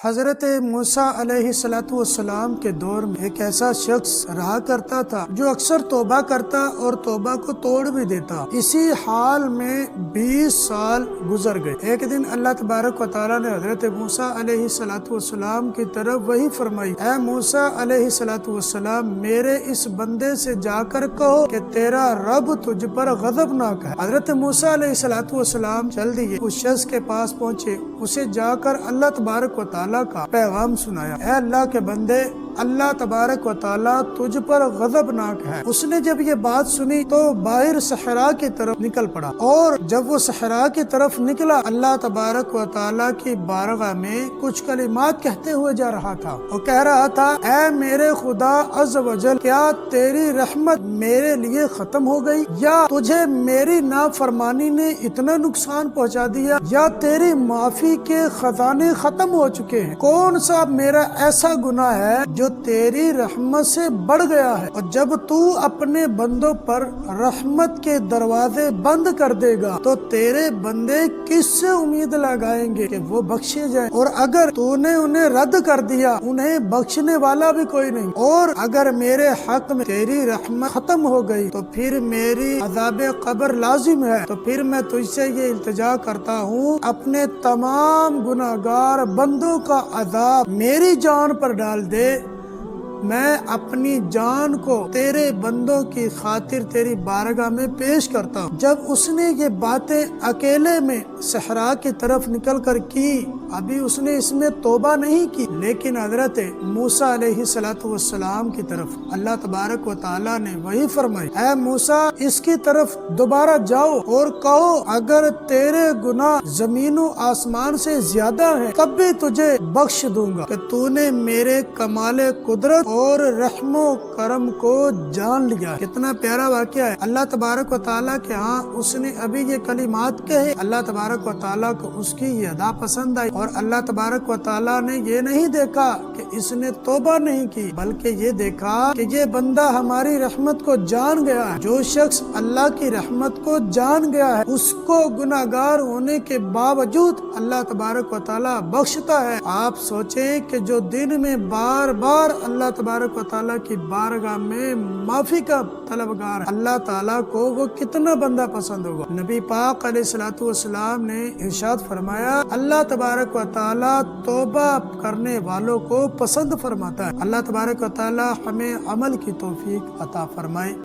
حضرت موسیٰ علیہ السلام کے دور میں ایک ایسا شخص رہا کرتا تھا جو اکثر توبہ کرتا اور توبہ کو توڑ بھی دیتا۔ اسی حال میں 20 سال گزر گئے۔ ایک دن اللہ تبارک و تعالیٰ نے حضرت موسیٰ علیہ السلام کی طرف وحی فرمائی، اے موسیٰ علیہ السلام، میرے اس بندے سے جا کر کہو کہ تیرا رب تجھ پر غضبناک ہے۔ حضرت موسیٰ علیہ السلام چل دیے، اس شخص کے پاس پہنچے، اسے جا کر اللہ تبارک و تعالیٰ کا پیغام سنایا، اے اللہ کے بندے، اللہ تبارک و تعالیٰ تجھ پر غضبناک ہے۔ اس نے جب یہ بات سنی تو باہر صحرا کی طرف نکل پڑا، اور جب وہ صحرا کی طرف نکلا اللہ تبارک و تعالیٰ کی بارگاہ میں کچھ کلمات کہتے ہوئے جا رہا تھا۔ وہ کہہ رہا تھا، اے میرے خدا عز و جل، کیا تیری رحمت میرے لیے ختم ہو گئی، یا تجھے میری نافرمانی نے اتنا نقصان پہنچا دیا، یا تیری معافی کے خزانے ختم ہو چکے ہیں؟ کون سا میرا ایسا گناہ ہے جو تیری رحمت سے بڑھ گیا ہے؟ اور جب تو اپنے بندوں پر رحمت کے دروازے بند کر دے گا تو تیرے بندے کس سے امید لگائیں گے کہ وہ بخشے جائیں؟ اور اگر تو نے انہیں رد کر دیا، انہیں بخشنے والا بھی کوئی نہیں۔ اور اگر میرے حق میں تیری رحمت ختم ہو گئی تو پھر میری عذاب قبر لازم ہے۔ تو پھر میں تجھ سے یہ التجا کرتا ہوں، اپنے تمام گناہگار بندوں کا عذاب میری جان پر ڈال دے، میں اپنی جان کو تیرے بندوں کی خاطر تیری بارگاہ میں پیش کرتا ہوں۔ جب اس نے یہ باتیں اکیلے میں صحرا کی طرف نکل کر کی، ابھی اس نے اس میں توبہ نہیں کی، لیکن حضرت موسیٰ علیہ السلام کی طرف اللہ تبارک و تعالیٰ نے وہی فرمائی، اے موسیٰ، اس کی طرف دوبارہ جاؤ اور کہو اگر تیرے گناہ زمین و آسمان سے زیادہ ہیں تب بھی تجھے بخش دوں گا کہ تو نے میرے کمال قدرت اور رحم و کرم کو جان لیا۔ کتنا پیارا واقعہ ہے۔ اللہ تبارک و تعالیٰ کے ہاں اس نے ابھی یہ کلمات کہے، اللہ تبارک و تعالیٰ کو اس کی یہ ادا پسند آئی، اور اللہ تبارک و تعالیٰ نے یہ نہیں دیکھا کہ اس نے توبہ نہیں کی، بلکہ یہ دیکھا کہ یہ بندہ ہماری رحمت کو جان گیا ہے۔ جو شخص اللہ کی رحمت کو جان گیا ہے اس کو گناہگار ہونے کے باوجود اللہ تبارک و تعالیٰ بخشتا ہے۔ آپ سوچیں کہ جو دن میں بار بار اللہ تبارک و تعالیٰ کی بارگاہ میں معافی کا طلبگار ہے، اللہ تعالیٰ کو وہ کتنا بندہ پسند ہوگا۔ نبی پاک علیہ السلام نے ارشاد فرمایا، اللہ تبارک و تعالیٰ توبہ کرنے والوں کو پسند فرماتا ہے۔ اللہ تبارک و تعالیٰ ہمیں عمل کی توفیق عطا فرمائے۔